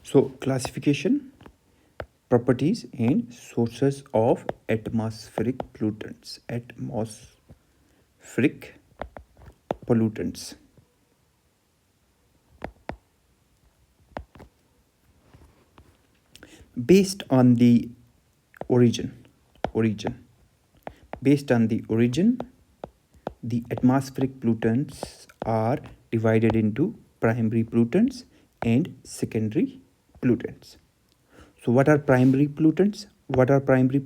So classification, properties and sources of atmospheric pollutants. Atmospheric pollutants. Based on the origin, based on the origin, the atmospheric pollutants are divided into primary pollutants and secondary pollutants. So what are primary pollutants? Primary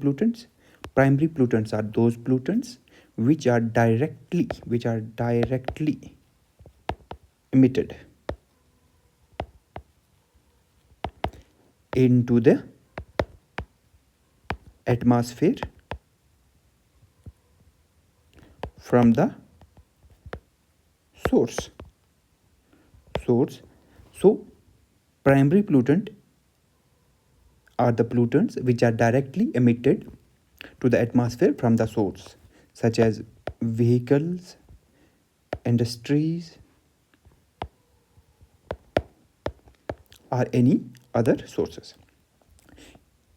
pollutants are those pollutants which are directly emitted into the atmosphere from the source. So primary pollutant are the pollutants which are directly emitted to the atmosphere from the source, such as vehicles, industries, or any other sources.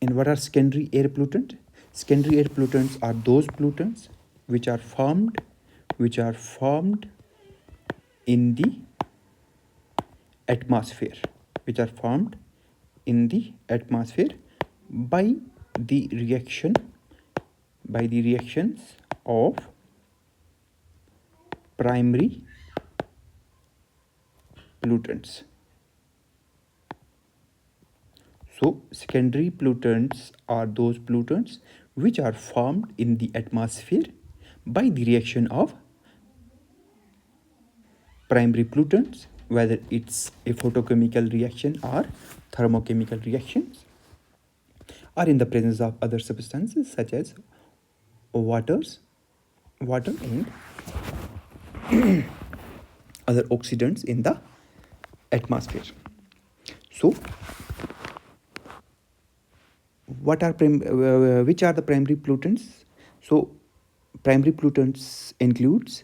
And what are secondary air pollutants? Secondary air pollutants are those pollutants which are formed in the atmosphere, by the reactions of primary pollutants. So secondary pollutants are those pollutants which are formed in the atmosphere by the reaction of primary pollutants, whether it's a photochemical reaction or thermochemical reactions, or in the presence of other substances such as water and other oxidants in the atmosphere. So which are the primary pollutants? So primary pollutants includes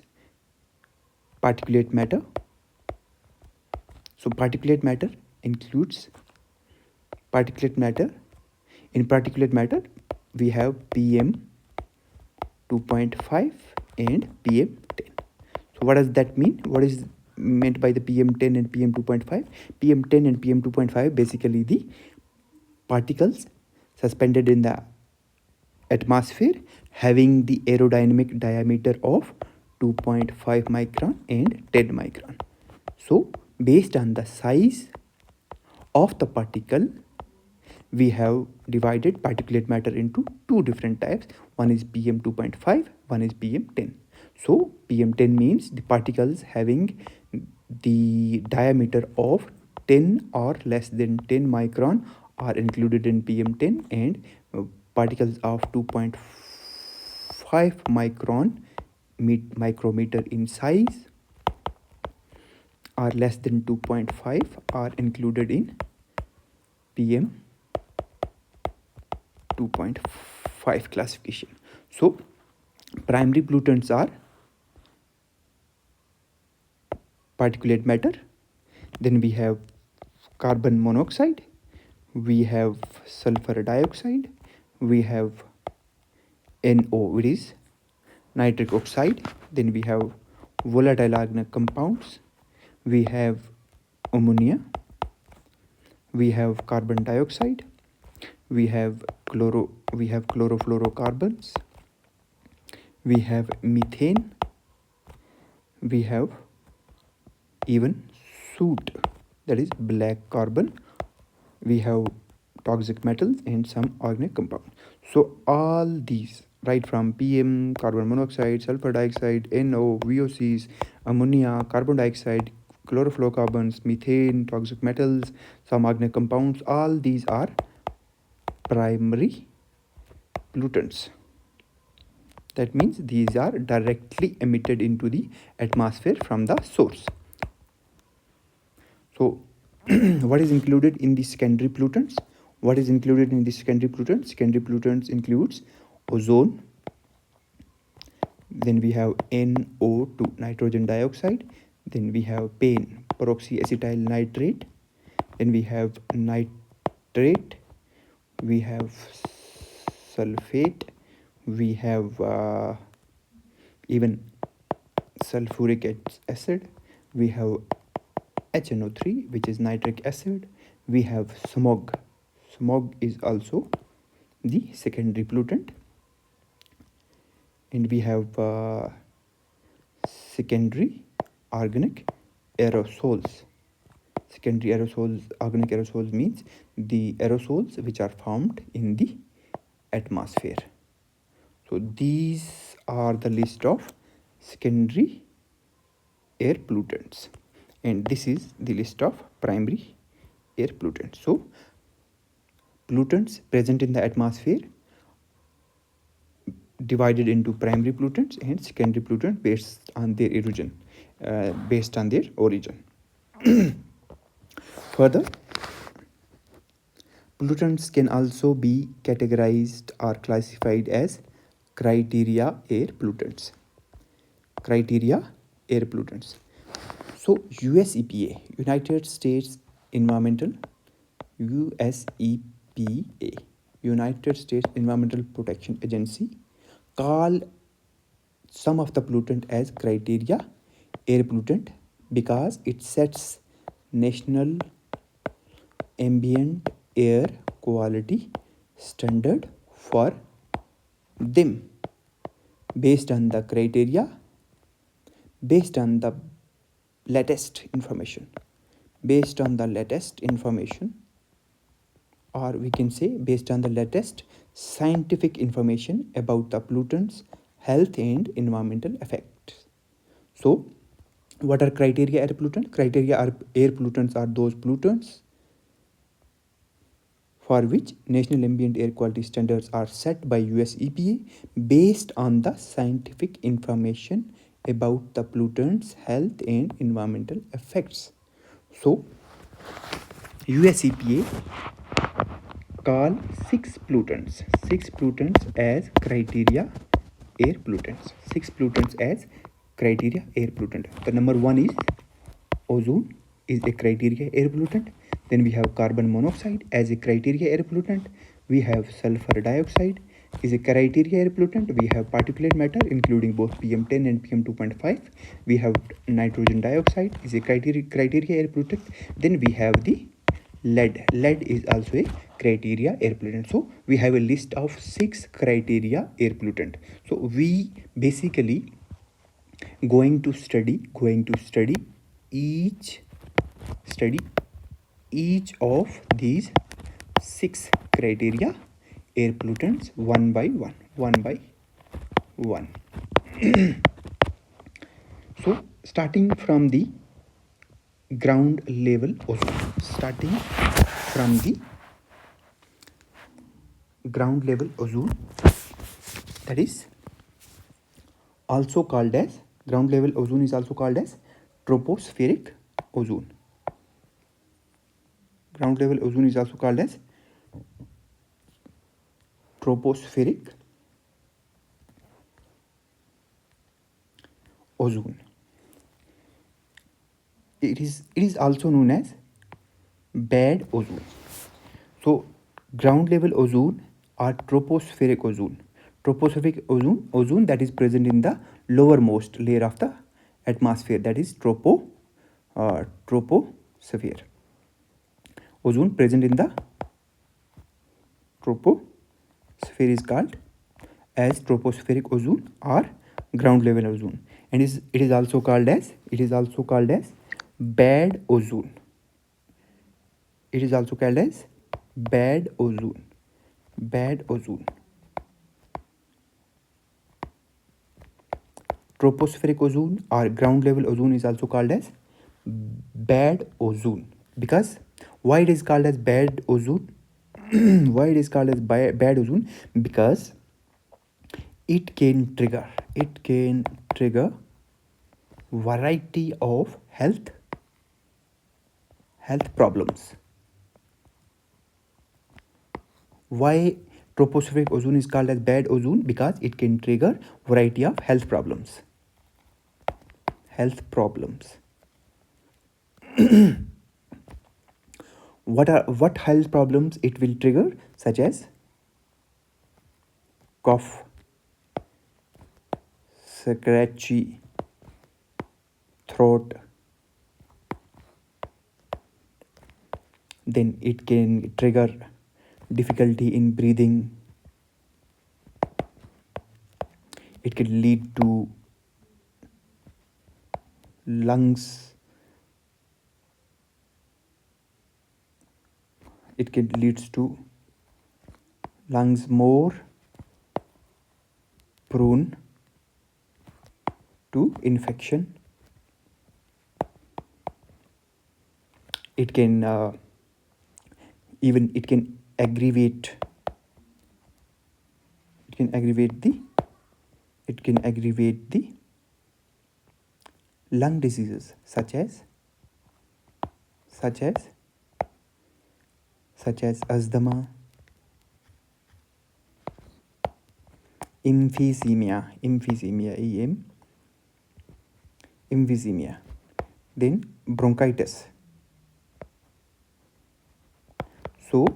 particulate matter. So particulate matter includes In particulate matter, we have PM 2.5 and PM 10. So what does that mean? What is meant by the PM 10 and PM 2.5? PM 10 and PM 2.5 basically the particles suspended in the atmosphere having the aerodynamic diameter of 2.5 micron and 10 micron. So based on the size of the particle, we have divided particulate matter into two different types. One is PM 2.5, one is PM 10. So PM 10 means the particles having the diameter of 10 or less than 10 micron are included in PM 10, and particles of 2.5 micrometer in size or less than 2.5 are included in PM 2.5 classification. So primary pollutants are particulate matter, then we have carbon monoxide, we have sulfur dioxide, we have NO, which is nitric oxide, then we have volatile organic compounds, we have ammonia, we have carbon dioxide, we have chlorofluorocarbons, we have methane, we have even soot, that is black carbon, we have toxic metals and some organic compounds. So all these, right from PM, carbon monoxide, sulfur dioxide, NO, VOCs, ammonia, carbon dioxide, chlorofluorocarbons, methane, toxic metals, some organic compounds, all these are primary pollutants. That means these are directly emitted into the atmosphere from the source. So what is included in the secondary pollutants? Secondary pollutants includes ozone, then we have NO2, nitrogen dioxide, then we have pain, peroxyacetyl nitrate, Then we have nitrate, we have sulfate, we have even sulfuric acid, we have HNO3, which is nitric acid, we have smog. Smog is also the secondary pollutant, and we have secondary organic aerosols. Secondary aerosols, organic aerosols means the aerosols which are formed in the atmosphere. So these are the list of secondary air pollutants, and this is the list of primary air pollutants. So pollutants present in the atmosphere divided into primary pollutants and secondary pollutants based on their origin. Further, pollutants can also be categorized or classified as criteria air pollutants. Criteria air pollutants. So US EPA, United States Environmental, USEPA, United States Environmental Protection Agency, call some of the pollutant as criteria air pollutant because it sets national ambient air quality standard for them based on the criteria, based on the latest information, or we can say based on the latest scientific information about the pollutants health and environmental effects. So what are criteria air pollutant? Criteria are air pollutants are those pollutants for which national ambient air quality standards are set by US EPA based on the scientific information about the pollutants health and environmental effects. So US EPA call six pollutants as criteria air pollutants. Six pollutants as criteria air pollutant. The number one is ozone is a criteria air pollutant. Then we have carbon monoxide as a criteria air pollutant. We have sulfur dioxide is a criteria air pollutant. We have particulate matter including both PM10 and PM2.5. We have nitrogen dioxide is a criteria air pollutant. Then we have the lead. Lead is also a criteria air pollutant. So we have a list of 6 criteria air pollutant. So we basically going to study each of these 6 criteria air pollutants one by one. So starting from the ground level ozone, that is also called as ground level ozone is also called as tropospheric ozone. Ground level ozone is also called as tropospheric ozone. It is also known as bad ozone. So ground level ozone or tropospheric ozone. Tropospheric ozone that is present in the lowermost layer of the atmosphere, that is troposphere. Ozone present in the troposphere is called as tropospheric ozone or ground level ozone, and it is also called as bad ozone. It is also called as bad ozone. Tropospheric ozone or ground level ozone is also called as bad ozone. Because why it is called as bad ozone? Why it is called as bad ozone? Because it can trigger variety of health problems. Why tropospheric ozone is called as bad ozone? Because it can trigger variety of health problems. What health problems it will trigger, such as cough, scratchy throat. Then it can trigger difficulty in breathing. It can lead to lungs. It can leads to lungs more prone to infection. It can even it can aggravate the lung diseases, such as asthma, emphysema, emphysema, then bronchitis. So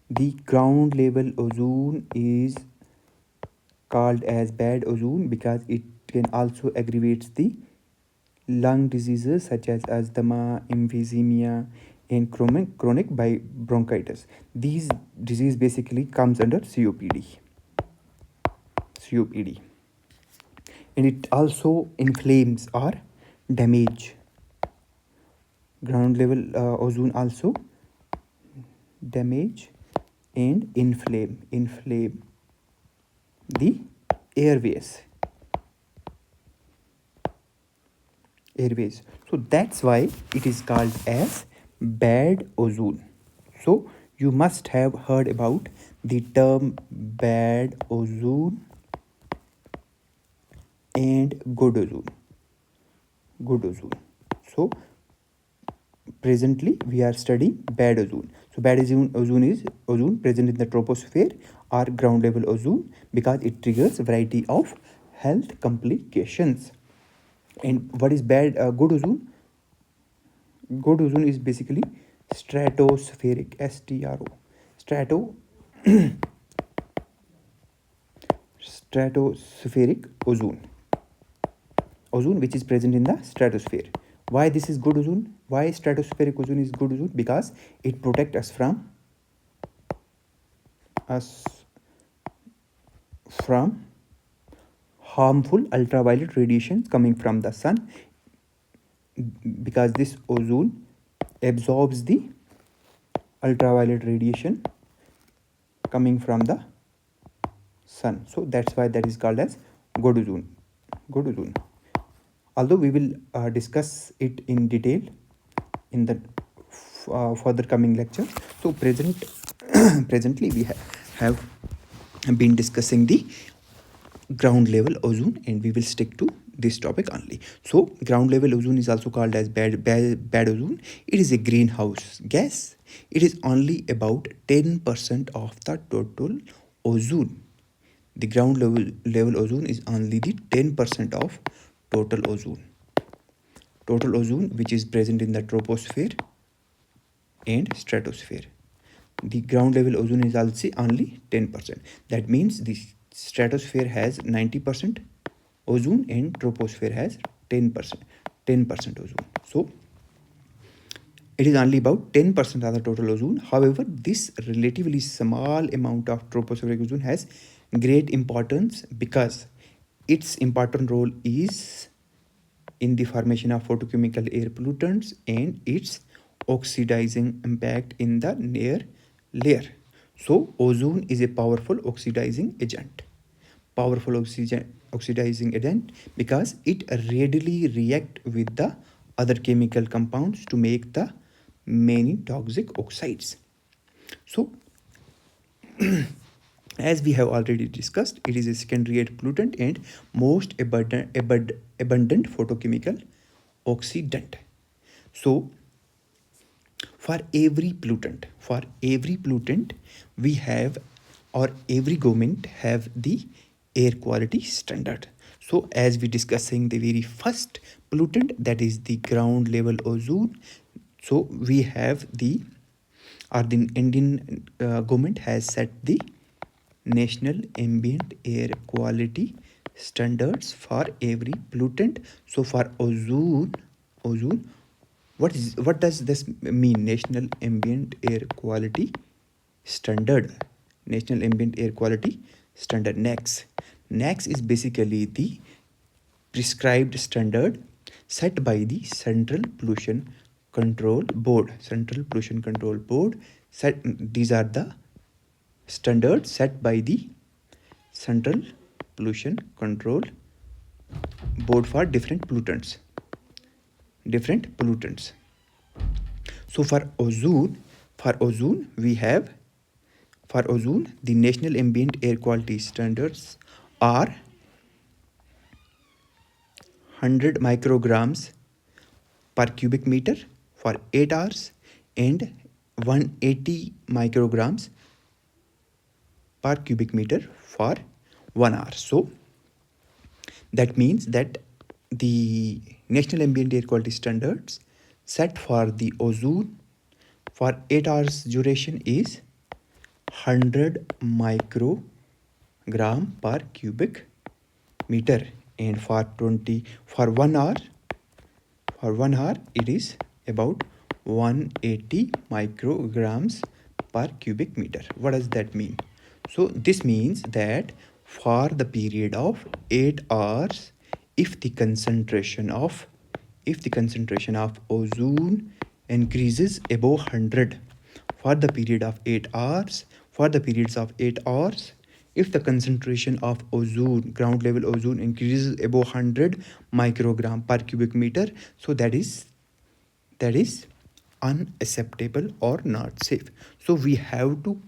the ground level ozone is called as bad ozone because it can also aggravates the lung diseases such as asthma, emphysema, and chronic by bronchitis. These disease basically comes under COPD, and it also inflames or damage. Ground level ozone also damage and inflame the airways. So that's why it is called as bad ozone. So you must have heard about the term bad ozone and good ozone. So presently we are studying bad ozone. So bad ozone is ozone present in the troposphere or ground level ozone because it triggers a variety of health complications. And what is bad good ozone? Good ozone is basically stratospheric, stratospheric ozone which is present in the stratosphere. Why this is good ozone? Why stratospheric ozone is good ozone? Because it protects us from harmful ultraviolet radiation coming from the sun, because this ozone absorbs the ultraviolet radiation coming from the sun. So that's why that is called as good ozone. Although we will discuss it in detail in the further coming lecture. So presently we have been discussing the ground level ozone, and we will stick to this topic only. So ground level ozone is also called as bad ozone. It is a greenhouse gas. It is only about 10% of the total ozone. The ground level ozone is only the 10% of total ozone which is present in the troposphere and stratosphere. The ground level ozone is also only 10%. That means the stratosphere has 90% ozone and troposphere has 10% ozone. So it is only about 10% of the total ozone. However, this relatively small amount of tropospheric ozone has great importance because its important role is in the formation of photochemical air pollutants and its oxidizing impact in the air layer. So ozone is a powerful oxidizing agent. Because it readily react with the other chemical compounds to make the many toxic oxides. So as we have already discussed, it is a secondary air pollutant and most abundant photochemical oxidant. So for every pollutant we have, or every government have the air quality standard. So as we discussing the very first pollutant, that is the ground level ozone. So we have the or the Indian government has set the national ambient air quality standards for every pollutant. So for ozone, what does this mean? National ambient air quality standard. National ambient air quality standard, NAQS is basically the prescribed standard set by the Central Pollution Control Board. These are the standards set by the Central Pollution Control Board for different pollutants. So for ozone we have, for ozone the national ambient air quality standards are 100 micrograms per cubic meter for 8 hours and 180 micrograms per cubic meter for 1 hour. So that means that the national ambient air quality standards set for the ozone for 8 hours duration is 100 microgram per cubic meter, and for 1 hour, it is about 180 micrograms per cubic meter. What does that mean? So this means that for the period of 8 hours, if the concentration of ozone increases above 100 for the period of 8 hours, if the concentration of ozone, ground level ozone, increases above 100 microgram per cubic meter, so that is unacceptable or not safe. So we have to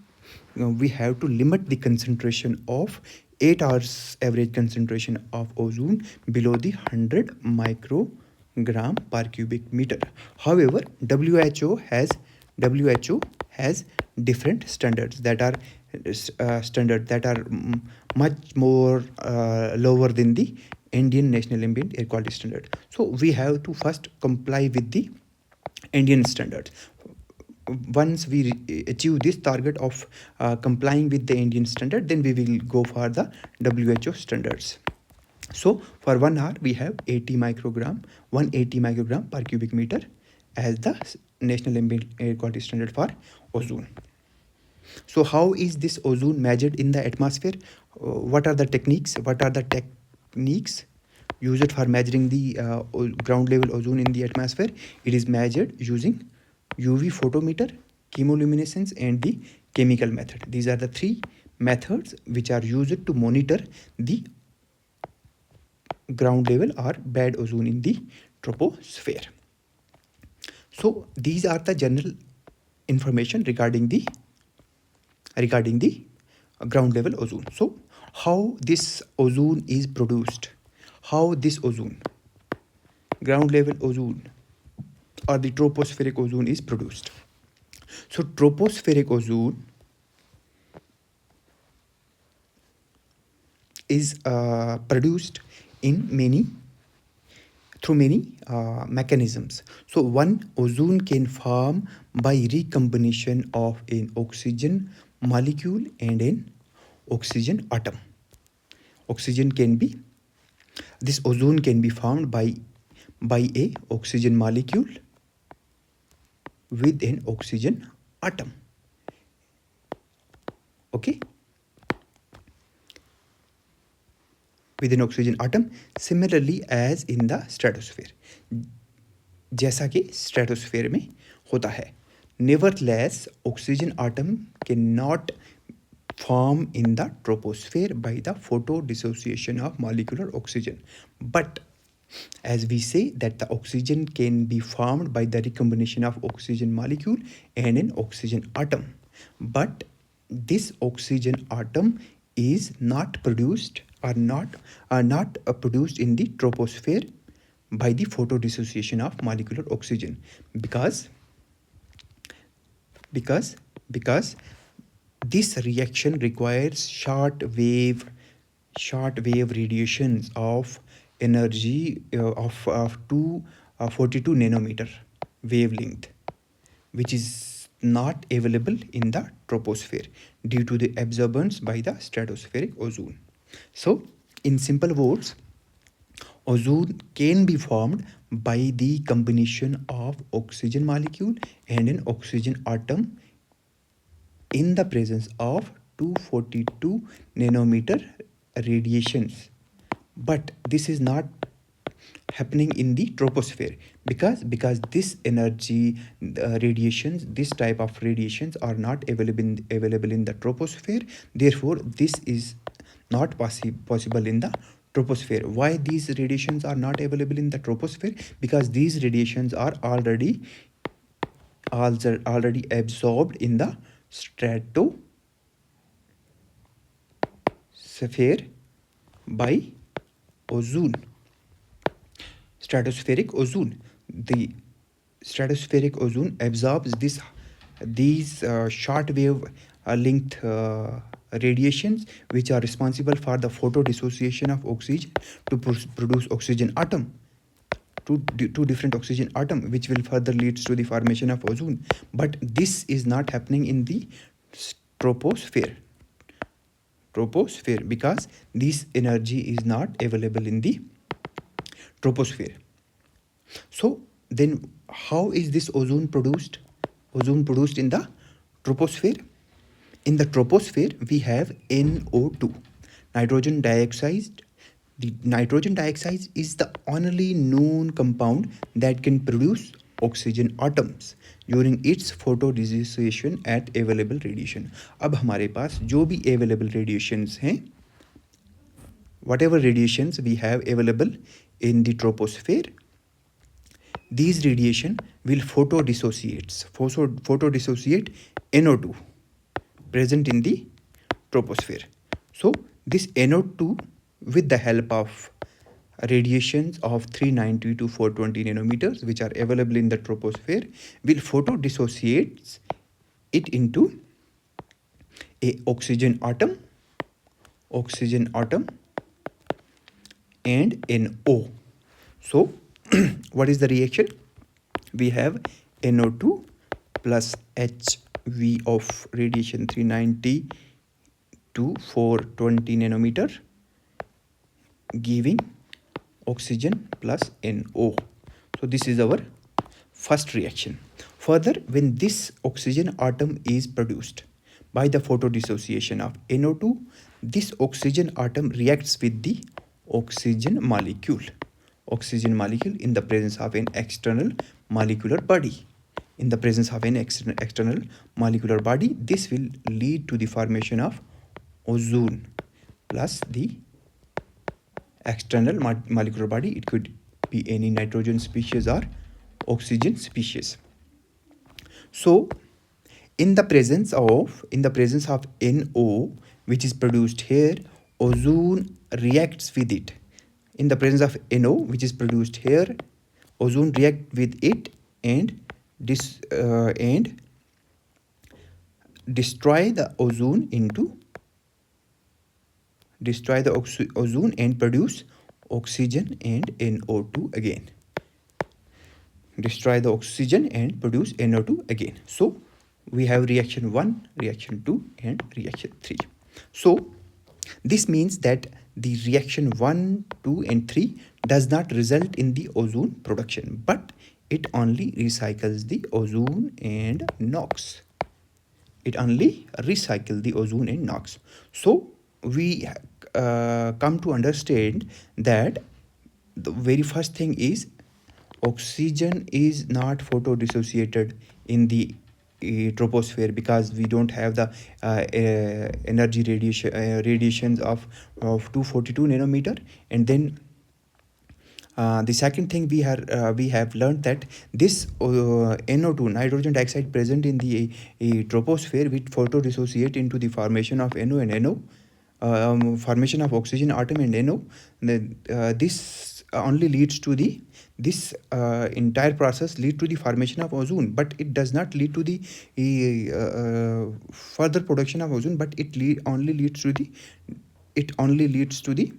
limit the concentration of 8 hours average concentration of ozone below the 100 microgram per cubic meter. However, WHO has different standards that are much more lower than the Indian national ambient air quality standard. So we have to first comply with the Indian standards. Once we achieve this target of complying with the Indian standard, then we will go for the WHO standards. So for 1 hour we have 180 microgram per cubic meter as the national ambient air quality standard for ozone. So how is this ozone measured in the atmosphere? What are the techniques used for measuring the ground level ozone in the atmosphere? It is measured using UV photometer, chemoluminescence, and the chemical method. These are the three methods which are used to monitor the ground level or bad ozone in the troposphere. So these are the general information regarding the ground level ozone. So how this ozone is produced? How this ozone, ground level ozone or the tropospheric ozone, is produced? So tropospheric ozone is produced through many mechanisms. So one, ozone can form by recombination of an oxygen molecule and an oxygen atom. This ozone can be formed by a oxygen molecule with an oxygen atom. Okay, with an oxygen atom, similarly as in the stratosphere, जैसा कि stratosphere में होता है. Nevertheless, oxygen atom cannot form in the troposphere by the photodissociation of molecular oxygen. But as we say that the oxygen can be formed by the recombination of oxygen molecule and an oxygen atom. But this oxygen atom is not produced produced in the troposphere by the photodissociation of molecular oxygen, because this reaction requires short wave radiations of energy of 242 nanometer wavelength, which is not available in the troposphere due to the absorbance by the stratospheric ozone. So in simple words, ozone can be formed by the combination of oxygen molecule and an oxygen atom in the presence of 242 nanometer radiations. But this is not happening in the troposphere because this energy radiations, this type of radiations are not available in the troposphere. Therefore this is not possible in the troposphere. Why these radiations are not available in the troposphere? Because these radiations are already absorbed in the stratosphere by ozone, stratospheric ozone. The stratospheric ozone absorbs these short wave linked radiations, which are responsible for the photo dissociation of oxygen to produce oxygen atom, two different oxygen atom, which will further leads to the formation of ozone. But this is not happening in the troposphere because this energy is not available in the troposphere. So then how is this ozone produced? Ozone produced in the troposphere. In the troposphere we have NO2, nitrogen dioxide. The nitrogen dioxide is the only known compound that can produce oxygen atoms during its photo dissociation at available radiation. अब हमारे पास जो भी available radiations हैं, whatever radiations we have available in the troposphere, these radiation will photodissociate NO2 present in the troposphere. So this NO2, with the help of radiations of 390 to 420 nanometers, which are available in the troposphere, will photodissociate it into a oxygen atom and NO. So what is the reaction? We have NO2 plus HV of radiation 390 to 420 nanometer, giving oxygen plus NO. So this is our first reaction. Further, when this oxygen atom is produced by the photodissociation of NO2, this oxygen atom reacts with the oxygen molecule in the presence of an external molecular body. In the presence of an external molecular body, this will lead to the formation of ozone plus the external molecular body. It could be any nitrogen species or oxygen species. So in the presence of NO, which is produced here, ozone reacts with it. In the presence of NO, which is produced here, ozone react with it and destroy the ozone and produce oxygen and NO2 again. Destroy the oxygen and produce NO2 again. So we have reaction 1, reaction 2 and reaction 3. So this means that the reaction 1, 2 and 3 does not result in the ozone production, but it only recycles the ozone and NOx. So we come to understand that the very first thing is oxygen is not photodissociated in the troposphere because we don't have the energy radiations of 242 nanometer. And then the second thing we have learned that this NO2, nitrogen dioxide, present in the troposphere will photodissociate into the formation of NO and NO, formation of oxygen atom and NO. This only leads to this entire process lead to the formation of ozone, but it does not lead to the further production of ozone, but it only leads to the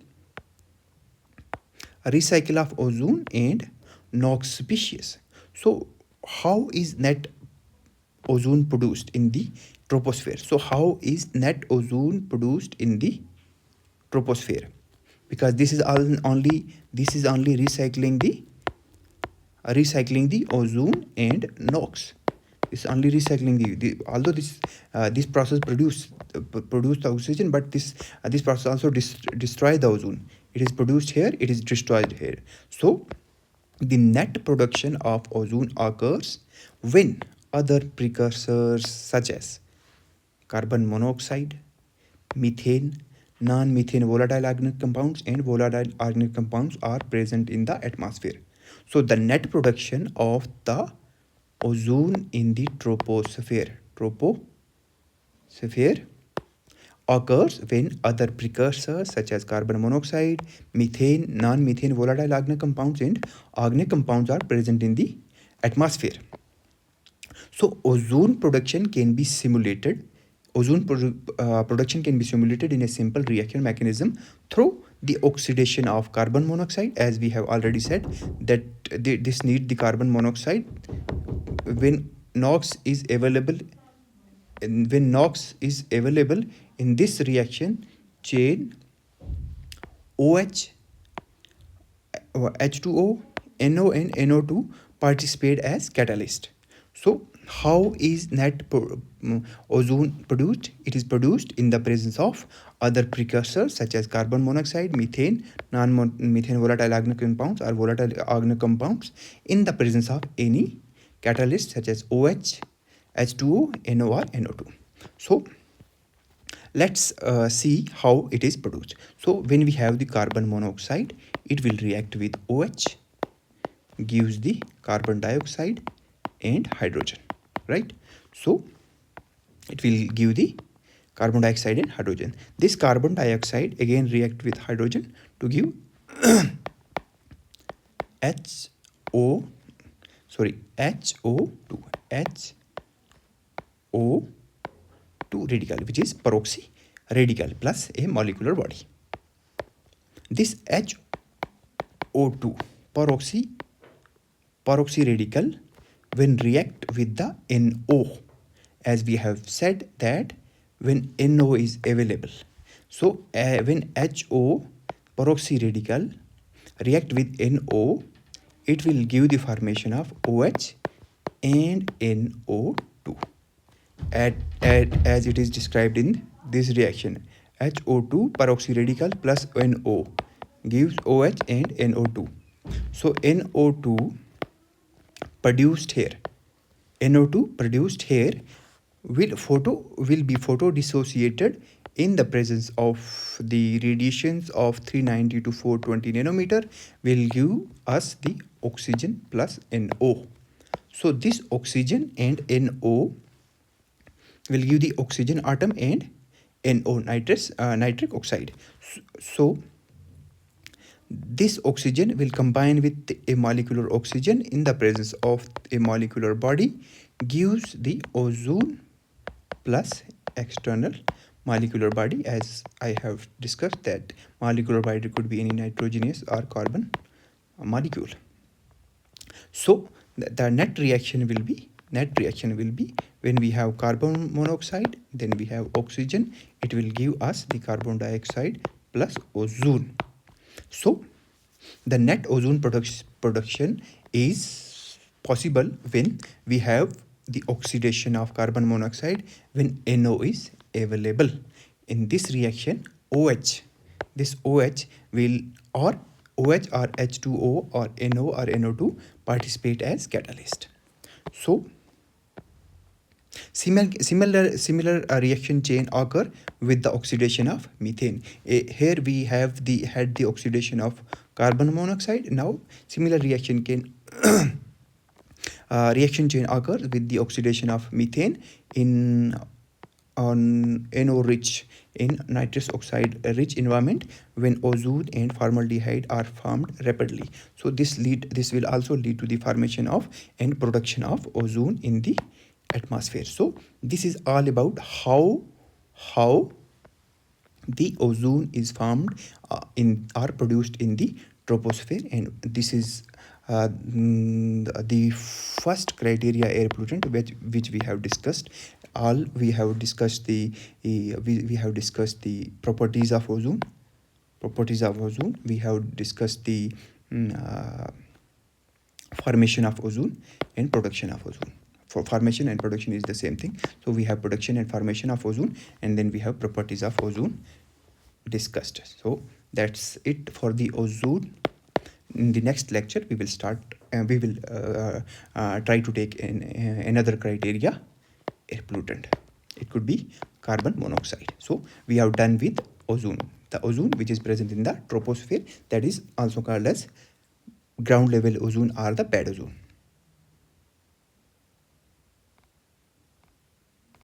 recycle of ozone and NOx species. So how is that ozone produced in the troposphere. So how is net ozone produced in the troposphere? Because this is only recycling the ozone and NOx. It's only recycling the although this process produce the oxygen, but this process also destroy the ozone. It is produced here, it is destroyed here. So the net production of ozone occurs when other precursors such as carbon monoxide, methane, non-methane volatile organic compounds and volatile organic compounds are present in the atmosphere. So the net production of the ozone in the troposphere occurs when other precursors such as carbon monoxide, methane, non-methane volatile organic compounds and organic compounds are present in the atmosphere. So ozone production can be simulated. Production can be simulated in a simple reaction mechanism through the oxidation of carbon monoxide, as we have already said that this need the carbon monoxide when NOx is available. When NOx is available in this reaction chain, OH, H2O, NO and NO2 participate as catalyst. So how is ozone produced? It is produced in the presence of other precursors such as carbon monoxide, methane, non-methane volatile organic compounds or volatile organic compounds in the presence of any catalyst such as OH, H2O, NO or NO2. So let's see how it is produced. So when we have the carbon monoxide, it will react with OH, gives the carbon dioxide and hydrogen, right? So it will give the carbon dioxide and hydrogen. This carbon dioxide again react with hydrogen to give HO2 radical, which is peroxy radical plus a molecular body. This HO2 peroxy radical when react with the NO, as we have said that when NO is available. So when HO peroxy radical react with NO, it will give the formation of OH and NO2 as it is described in this reaction. HO2 peroxy radical plus NO gives OH and NO2. So NO2 produced here will be photo dissociated in the presence of the radiations of 390 to 420 nanometer, will give us the oxygen plus NO. So this oxygen and NO will give the oxygen atom and NO, nitric oxide. So this oxygen will combine with a molecular oxygen in the presence of a molecular body, gives the ozone plus external molecular body, as I have discussed that molecular body could be any nitrogenous or carbon molecule. So the net reaction will be when we have carbon monoxide, then we have oxygen, it will give us the carbon dioxide plus ozone. So the net ozone production is possible when we have the oxidation of carbon monoxide when NO is available. In this reaction, OH will or H2O or NO or NO2 participate as catalyst. So similar reaction chain occur with the oxidation of methane. Here we have had the oxidation of carbon monoxide. Now similar reaction chain occurs with the oxidation of methane on NO rich in nitrous oxide rich environment when ozone and formaldehyde are formed rapidly. So this will also lead to the formation of and production of ozone in the atmosphere. So this is all about how the ozone is formed in or produced in the troposphere, and this is the first criteria air pollutant which we have discussed. All we have discussed we have discussed the properties of ozone. We have discussed the formation of ozone and production of ozone. For formation and production is the same thing. So we have production and formation of ozone, and then we have properties of ozone discussed. So that's it for the ozone. In the next lecture we will start we will try to take another criteria air pollutant. It could be carbon monoxide. So we have done with ozone, the ozone which is present in the troposphere, that is also called as ground level ozone or the bad ozone.